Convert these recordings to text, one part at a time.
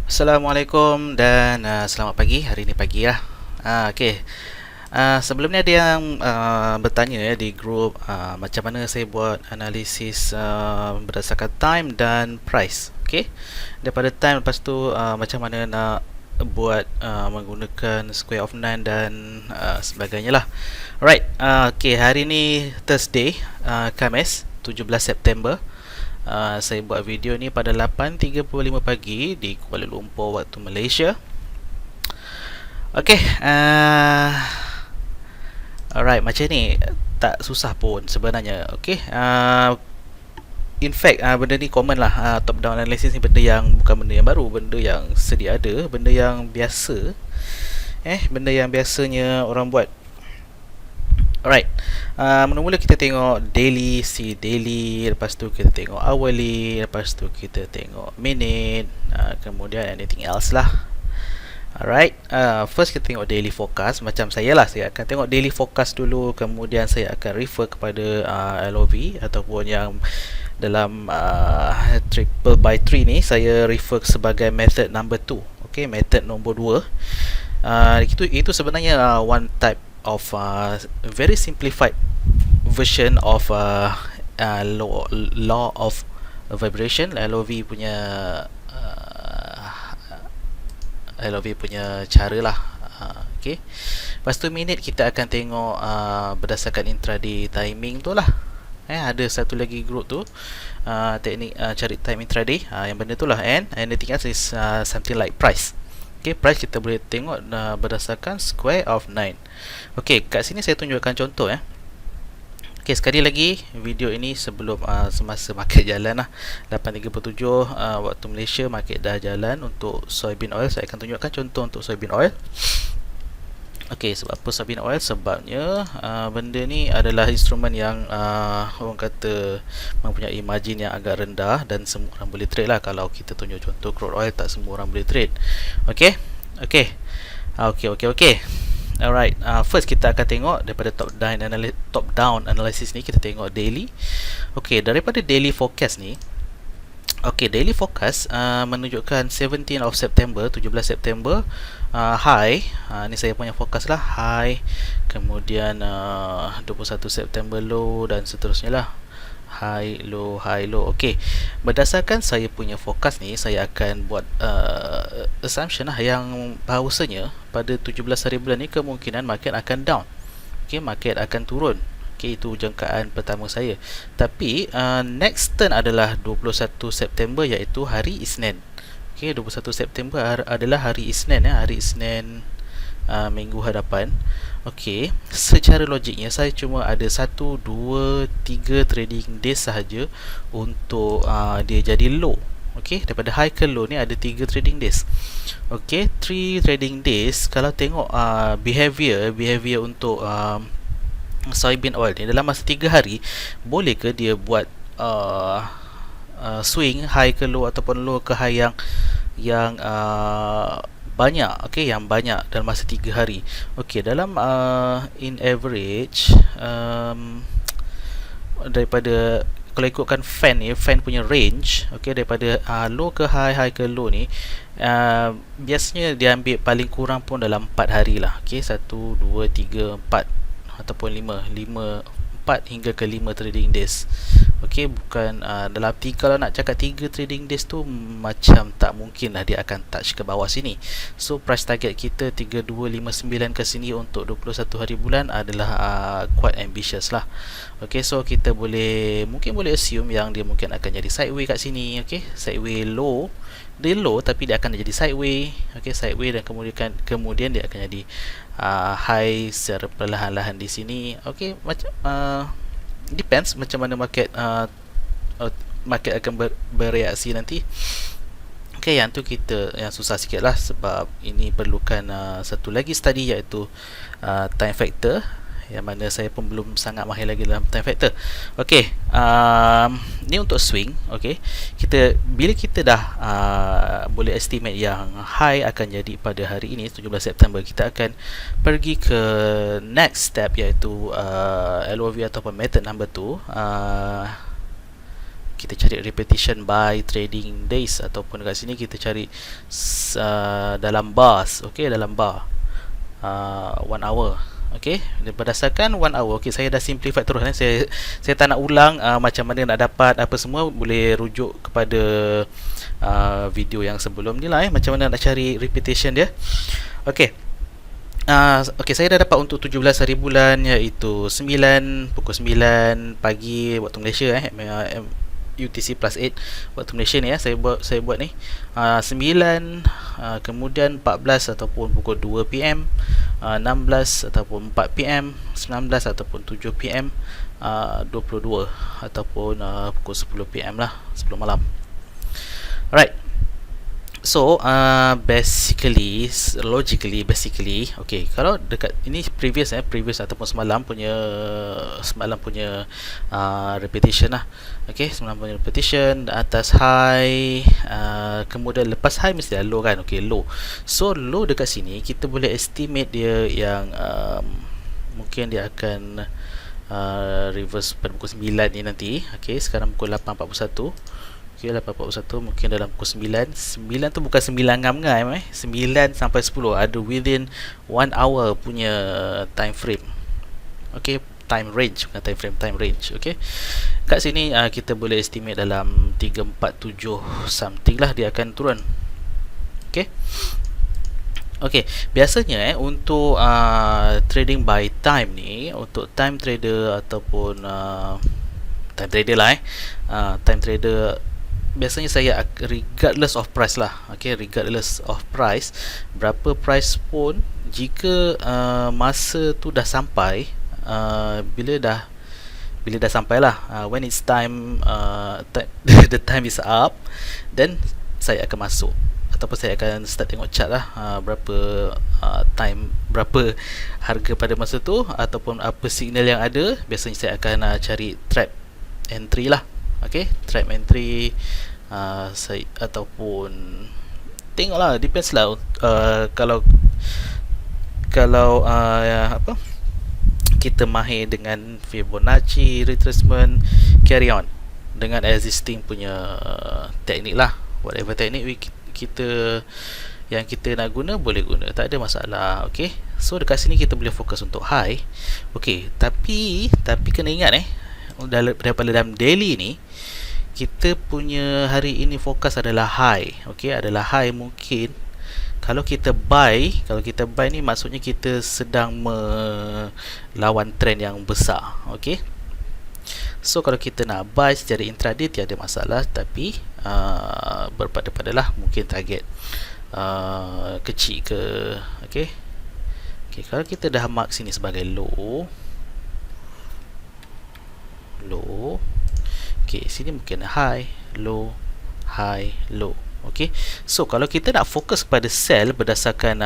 Assalamualaikum dan selamat pagi. Hari ini pagi lah. Okey. Sebelum ni ada yang bertanya di grup macam mana saya buat analisis berdasarkan time dan price. Okey. Daripada time, lepas tu macam mana nak buat menggunakan square of 9 dan sebagainya lah. Alright. Okey, hari ni Thursday, Khamis 17 September. Saya buat video ni pada 8.35 pagi di Kuala Lumpur waktu Malaysia. Okay, alright, macam ni tak susah pun sebenarnya. Okay, in fact benda ni common lah. Top down analysis ni benda yang bukan benda yang baru, benda yang sedia ada, benda yang biasa. Benda yang biasanya orang buat. Alright, mula-mula kita tengok daily, see daily, lepas tu kita tengok hourly, lepas tu kita tengok minute, kemudian anything else lah. Alright, first kita tengok daily forecast. Macam saya lah, saya akan tengok daily forecast dulu, kemudian saya akan refer kepada LOV ataupun yang dalam triple by 3 ni saya refer sebagai method number 2. Okay, method nombor 2. Itu sebenarnya one type of very simplified version of law of vibration, LOV punya cara lah. Okay. Lepas tu minute kita akan tengok berdasarkan intraday timing tu lah. Ada satu lagi group tu, teknik cari time intraday, yang benda tu lah. And anything else is something like price. Okay, price kita boleh tengok berdasarkan square of 9. Okay, kat sini saya tunjukkan contoh. Okay, sekali lagi video ini sebelum semasa market jalan lah, 8.37 waktu Malaysia, market dah jalan untuk soybean oil. Saya akan tunjukkan contoh untuk soybean oil. Okay, sebab apa soybean oil? Sebabnya benda ni adalah instrumen yang orang kata mempunyai margin yang agak rendah dan semua orang boleh trade lah. Kalau kita tunjuk contoh crude oil, tak semua orang boleh trade. Okay. Alright, first kita akan tengok daripada top down analysis ni, kita tengok daily. Okay, daripada daily forecast ni, okay, daily forecast menunjukkan 17 of September, 17 September, high, ni saya punya forecast lah, high, kemudian 21 September low dan seterusnya lah, high low. Okay, berdasarkan saya punya forecast ni, saya akan buat assumption lah yang bahawasanya pada 17 hari bulan ni kemungkinan market akan down. Okay, market akan turun. Okay, itu jangkaan pertama saya. Tapi next turn adalah 21 September, iaitu hari Isnin. Okay, 21 September adalah hari Isnin, hari Isnin minggu hadapan. Okay, secara logiknya saya cuma ada 1, 2, 3 trading days sahaja untuk dia jadi low. Okay, daripada high ke low ni ada 3 trading days. Okay, 3 trading days. Kalau tengok behavior untuk soybean oil ni dalam masa 3 hari, boleh ke dia buat swing high ke low ataupun low ke high yang banyak? Okay, yang banyak dalam masa 3 hari. Okay, dalam in average, daripada kalau ikutkan fan ni, fan punya range, okay, daripada low ke high, high ke low ni, biasanya dia ambil paling kurang pun dalam 4 hari lah. Okay, 1, 2, 3, 4 ataupun 4 hingga ke 5 trading days. Okay, bukan dalam 3, kalau nak cakap 3 trading days tu macam tak mungkin lah dia akan touch ke bawah sini. So price target kita 3259 ke sini untuk 21 hari bulan adalah quite ambitious lah. Okay, so kita mungkin boleh assume yang dia mungkin akan jadi sideway kat sini. Okay, sideway low, dia low tapi dia akan jadi sideway. Okay, sideway, dan kemudian dia akan jadi high secara perlahan-lahan di sini. Okay, macam depends macam mana market akan bereaksi nanti. Okay, yang tu yang susah sikit lah, sebab ini perlukan satu lagi study, iaitu time factor, yang mana saya pun belum sangat mahir lagi dalam time factor. Okay, ni untuk swing. Okay, bila kita dah boleh estimate yang high akan jadi pada hari ini 17 September, kita akan pergi ke next step, iaitu LOV ataupun method number 2. kita cari repetition by trading days, ataupun dekat sini kita cari dalam bars, okey, dalam bar 1 hour. Okey, berdasarkan 1 hour. Okey, saya dah simplify terus saya tak nak ulang macam mana nak dapat apa semua, boleh rujuk kepada video yang sebelum ni lah, macam mana nak cari repetition dia. Okey. Okey, saya dah dapat untuk 17 hari bulan, iaitu pukul 9 pagi waktu Malaysia, UTC plus 8 waktu Malaysia ni, saya buat ni 9, kemudian 14 ataupun pukul 2 PM, 16 ataupun 4 PM, 19 ataupun 7 PM, 22 ataupun pukul 10 PM lah, 10 malam. Alright. So basically, okay, kalau dekat ini previous ataupun semalam punya repetition lah. Okay, semalam punya repetition atas high, kemudian lepas high mesti ada low kan. Okay, low. So low dekat sini kita boleh estimate dia yang mungkin dia akan reverse pada pukul 9 ni nanti. Okay, sekarang pukul 8.41. Okay, 8.41, mungkin dalam pukul 9 tu bukan 9 ngam-ngam 9 sampai 10, ada within 1 hour punya time frame. Okay, time range, bukan time frame, time range. Okay, kat sini kita boleh estimate dalam 347 something lah dia akan turun. Okay. Okay, biasanya untuk trading by time ni, untuk time trader ataupun time trader lah time trader, biasanya saya regardless of price lah. Okay, regardless of price, berapa price pun, jika masa tu dah sampai, bila dah sampai lah, when it's time, the time is up, then saya akan masuk, ataupun saya akan start tengok chart lah, berapa time, berapa harga pada masa tu, ataupun apa signal yang ada. Biasanya saya akan cari trap entry lah. Okay, trap entry, saya ataupun tengoklah, depends lah. Kalau kita mahir dengan Fibonacci retracement, carry on dengan existing punya teknik lah, whatever teknik yang kita nak guna, boleh guna, tak ada masalah. Okay, so dekat sini kita boleh fokus untuk high. Okay, tapi kena ingat daripada dalam daily ni, kita punya hari ini fokus adalah high. Okay, adalah high. Mungkin kalau kita buy ni, maksudnya kita sedang melawan trend yang besar. Okay, so kalau kita nak buy secara intraday tiada masalah, tapi berpada-padalah mungkin target kecil ke. Okay, kalau kita dah mark sini sebagai low. Okay, sini mungkin high, low, high, low. Okay, so kalau kita nak fokus pada sell berdasarkan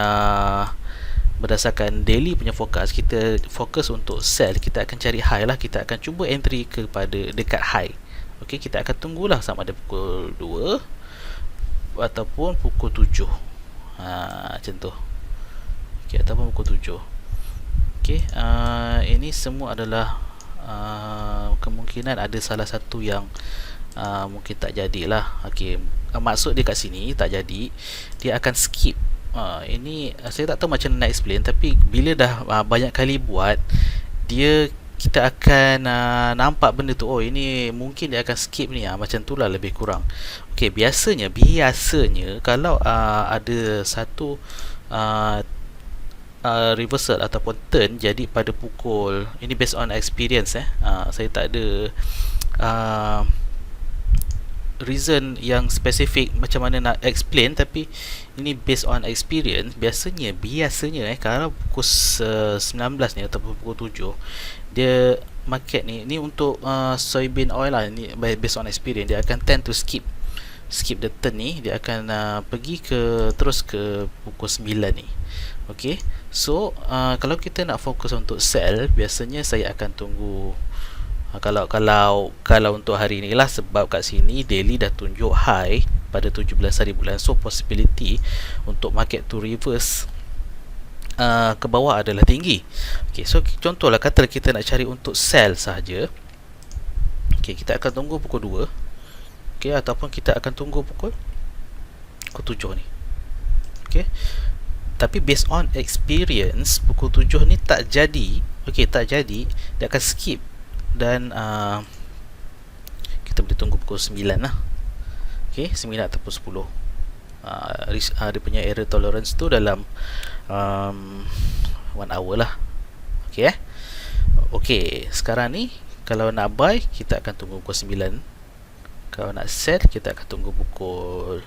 daily punya fokus, kita fokus untuk sell, kita akan cari high lah, kita akan cuba entry kepada dekat high. Okay, kita akan tunggulah sama ada pukul 2 ataupun pukul 7, macam tu. Okay, ataupun pukul 7. Okay, ini semua adalah kemungkinan ada salah satu yang mungkin tak jadilah. Okay, maksud dia kat sini tak jadi, dia akan skip. Ini saya tak tahu macam nak explain, tapi bila dah banyak kali buat, kita akan nampak benda tu, oh ini mungkin dia akan skip ni, macam tu lah lebih kurang. Okay, biasanya kalau ada satu reversal ataupun turn jadi pada pukul, ini based on experience, saya tak ada reason yang spesifik macam mana nak explain, tapi ini based on experience. Biasanya kalau pukul 19 ni ataupun pukul 7, dia market ni untuk soybean oil lah, ni based on experience, dia akan tend to skip the turn ni, dia akan pergi terus ke pukul 9 ni. Okay, so kalau kita nak fokus untuk sell, biasanya saya akan tunggu kalau untuk hari ni lah, sebab kat sini daily dah tunjuk high pada 17 hari bulan, so possibility untuk market to reverse ke bawah adalah tinggi. Okay, so contohlah kata kita nak cari untuk sell sahaja. Okay, kita akan tunggu pukul 2. okey, ataupun kita akan tunggu pukul 7 ni. Okey, tapi based on experience pukul 7 ni tak jadi. Okey, tak jadi, dia akan skip dan kita boleh tunggu pukul 9 lah. Okey, 9 ataupun 10. Dia punya error tolerance tu dalam 1 hour lah. Okey, okey, sekarang ni kalau nak buy kita akan tunggu pukul 9. Kalau nak sell kita akan tunggu pukul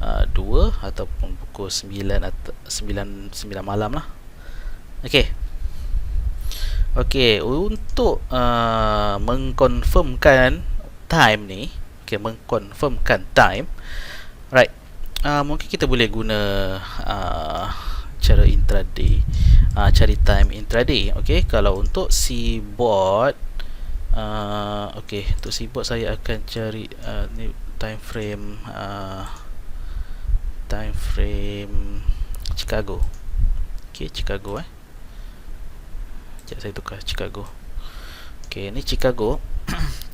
2 ataupun pukul 9 atau 9 malam lah. Okey. Okey, untuk mengkonfirmkan time ni, okey, mengkonfirmkan time, right, mungkin kita boleh guna cara intraday, cari time intraday. Okey, kalau untuk seaboard, okey, untuk seaboard saya akan cari ni time frame Chicago. Okey, Chicago sekejap saya tukar Chicago. Okey, ni Chicago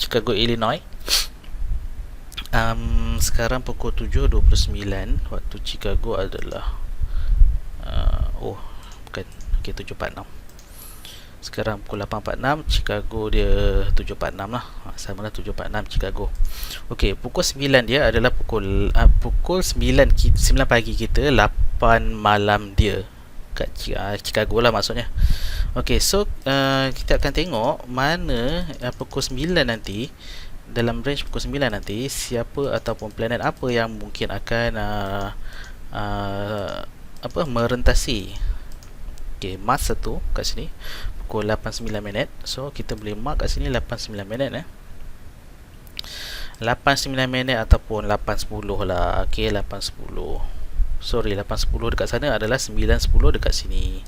Chicago, Illinois. Sekarang pukul 7.29 waktu Chicago adalah bukan, okey, 7.46. Sekarang pukul 8.46, Chicago dia 7.46 lah. Sama lah 7.46 Chicago. Okey, pukul 9 dia adalah pukul 9 pagi kita, 8 malam dia kat Chicago lah maksudnya. Okey, so kita akan tengok mana pukul 9 nanti, dalam range pukul 9 nanti, siapa ataupun planet apa yang mungkin akan merentasi. Okey, Mars satu kat sini pukul 8.09 minit. So kita boleh mark kat sini 8.09 minit 8.09 minit ataupun 8.10 lah. Okey, 8.10. Sorry, 8.10 dekat sana adalah 9.10 dekat sini.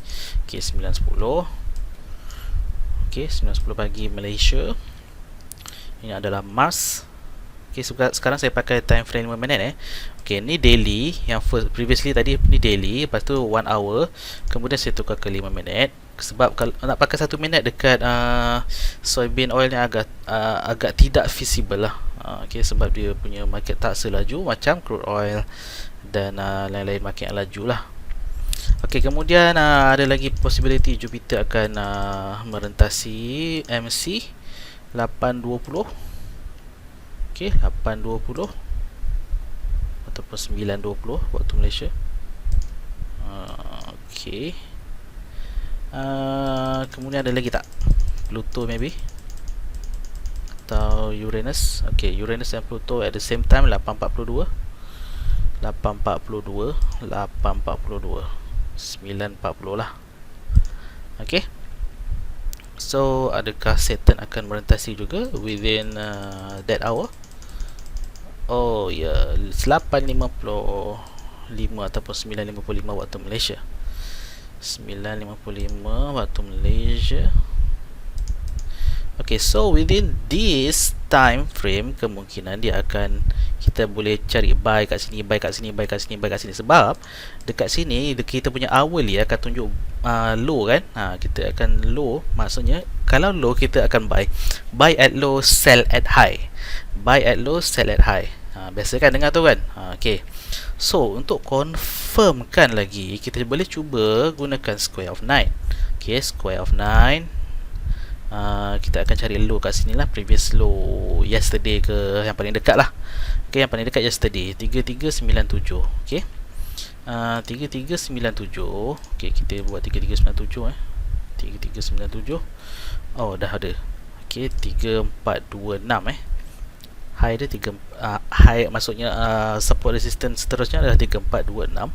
Okey, 9.10. Okey, 9.10 pagi Malaysia. Ini adalah Mars. Okey, sekarang saya pakai time frame 5 minit Okey, ni daily. Yang previously tadi ni daily, lepas tu 1 hour, kemudian saya tukar ke 5 minit. Sebab kalau nak pakai 1 minit dekat soybean oil ni agak tidak feasible lah. Okey, sebab dia punya market tak selaju macam crude oil dan lain-lain market yang laju lah. Okey, kemudian ada lagi possibility Jupiter akan merentasi MC 8.20. Okey, 8.20 ataupun 9.20 waktu Malaysia. Okey. Kemudian ada lagi tak? Pluto maybe, atau Uranus. Okey, Uranus dan Pluto at the same time 8.42 8.42 9.40 lah. Okey, so adakah Saturn akan merentasi juga within that hour? Oh ya, 8.55 ataupun 9.55 waktu Malaysia. 9.55 waktu Malaysia. Okay, so within this time frame, kemungkinan dia akan, kita boleh cari buy kat sini, buy kat sini, buy kat sini, buy kat sini. Sebab dekat sini kita punya hourly akan tunjuk low kan. Kita akan low, maksudnya kalau low kita akan buy at low, sell at high. Buy at low, sell at high. Biasa kan dengar tu kan. Okay, so untuk confirmkan lagi, kita boleh cuba gunakan square of 9. Okay, square of 9. Kita akan cari low kat sini lah, previous low yesterday ke yang paling dekat lah. Okay, yang paling dekat yesterday 3397. Okay, 3397. Okay, kita buat 3397 3397. Oh, dah ada. Okay, 3426 high dia 3 high, maksudnya support resistance seterusnya adalah 3426.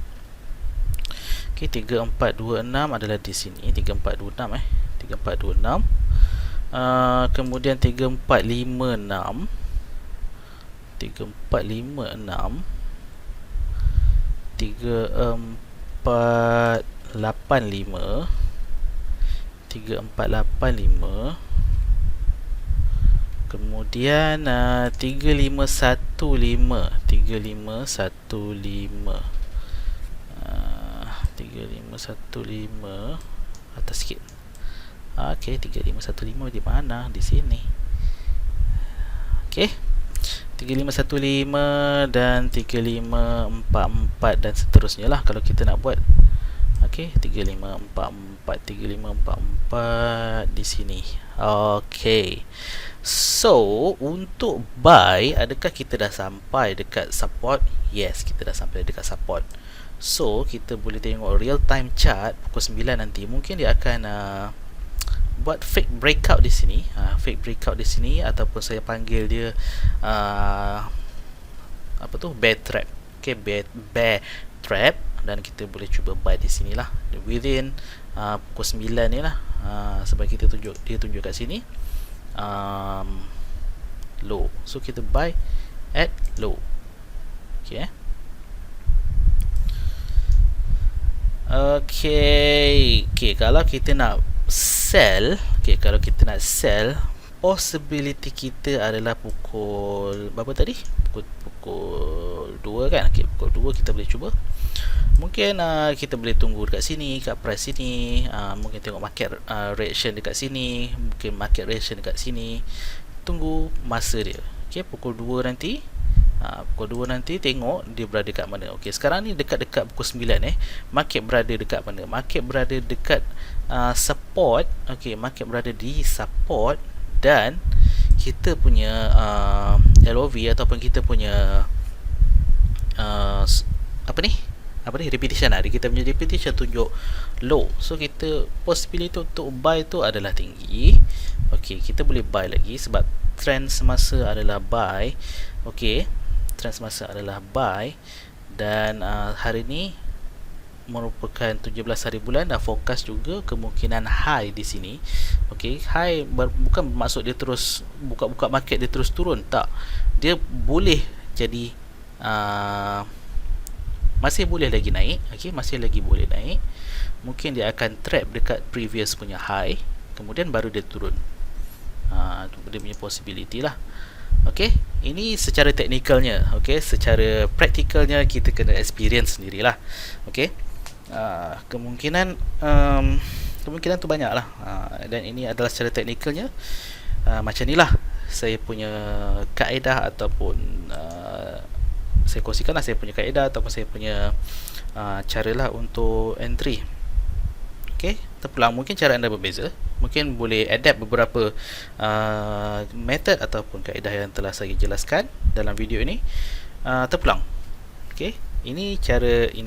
Okay, 3426 adalah di sini, 3426 3426. Kemudian 3456 3456 3485 3485. Kemudian 3515 3515 atas sikit. Okey, 3515 di mana? Di sini. Okey, 3515 dan 3544 dan seterusnya lah kalau kita nak buat. Okey, 3544 di sini. Okey. So, untuk buy, adakah kita dah sampai dekat support? Yes, kita dah sampai dekat support. So, kita boleh tengok real time chart pukul 9 nanti. Mungkin dia akan buat fake breakout di sini, fake breakout di sini, ataupun saya panggil dia apa tu, bear trap. Okay, bear trap, dan kita boleh cuba buy di sini lah within pukul 9 ni lah, sebab dia tunjuk kat sini low, so kita buy at low. Okay. Okay, kalau kita nak sell, possibility kita adalah pukul berapa tadi? Pukul 2 kan? Okay, pukul 2 kita boleh cuba. Mungkin kita boleh tunggu dekat sini, kat price sini, mungkin tengok market reaction dekat sini, mungkin market reaction dekat sini, tunggu masa dia. Okay, pukul 2 nanti, pukul 2 nanti tengok dia berada dekat mana. Okay, sekarang ni dekat pukul 9 market berada dekat mana? Market berada dekat support. Okay, market berada di support, dan kita punya LOV ataupun kita punya repetition kita punya repetition tunjuk low, so kita possibility untuk buy tu adalah tinggi. Okey, kita boleh buy lagi sebab trend semasa adalah buy. Okey, trend semasa adalah buy, dan hari ni merupakan 17 hari bulan, dan fokus juga kemungkinan high di sini. Okey, high bukan bermaksud dia terus buka market dia terus turun, tak. Dia boleh jadi masih boleh lagi naik. Okey, masih lagi boleh naik. Mungkin dia akan trap dekat previous punya high, kemudian baru dia turun. Tu dia punya possibility lah. Okey, ini secara teknikalnya. Okey, secara praktikalnya kita kena experience sendirilah. Okey. Kemungkinan tu banyak lah, dan ini adalah secara teknikalnya. Macam ni lah saya punya kaedah, ataupun saya kongsikanlah saya punya kaedah ataupun saya punya cara lah untuk entry. Okey, terpulang mungkin cara anda berbeza, mungkin boleh adapt beberapa method ataupun kaedah yang telah saya jelaskan dalam video ini. Terpulang. Okey, ini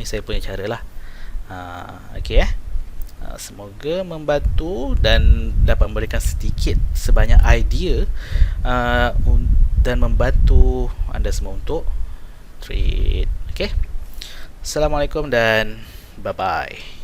saya punya cara lah. Okey, semoga membantu dan dapat memberikan sedikit sebanyak idea dan membantu anda semua untuk trade. Okey, Assalamualaikum dan bye bye.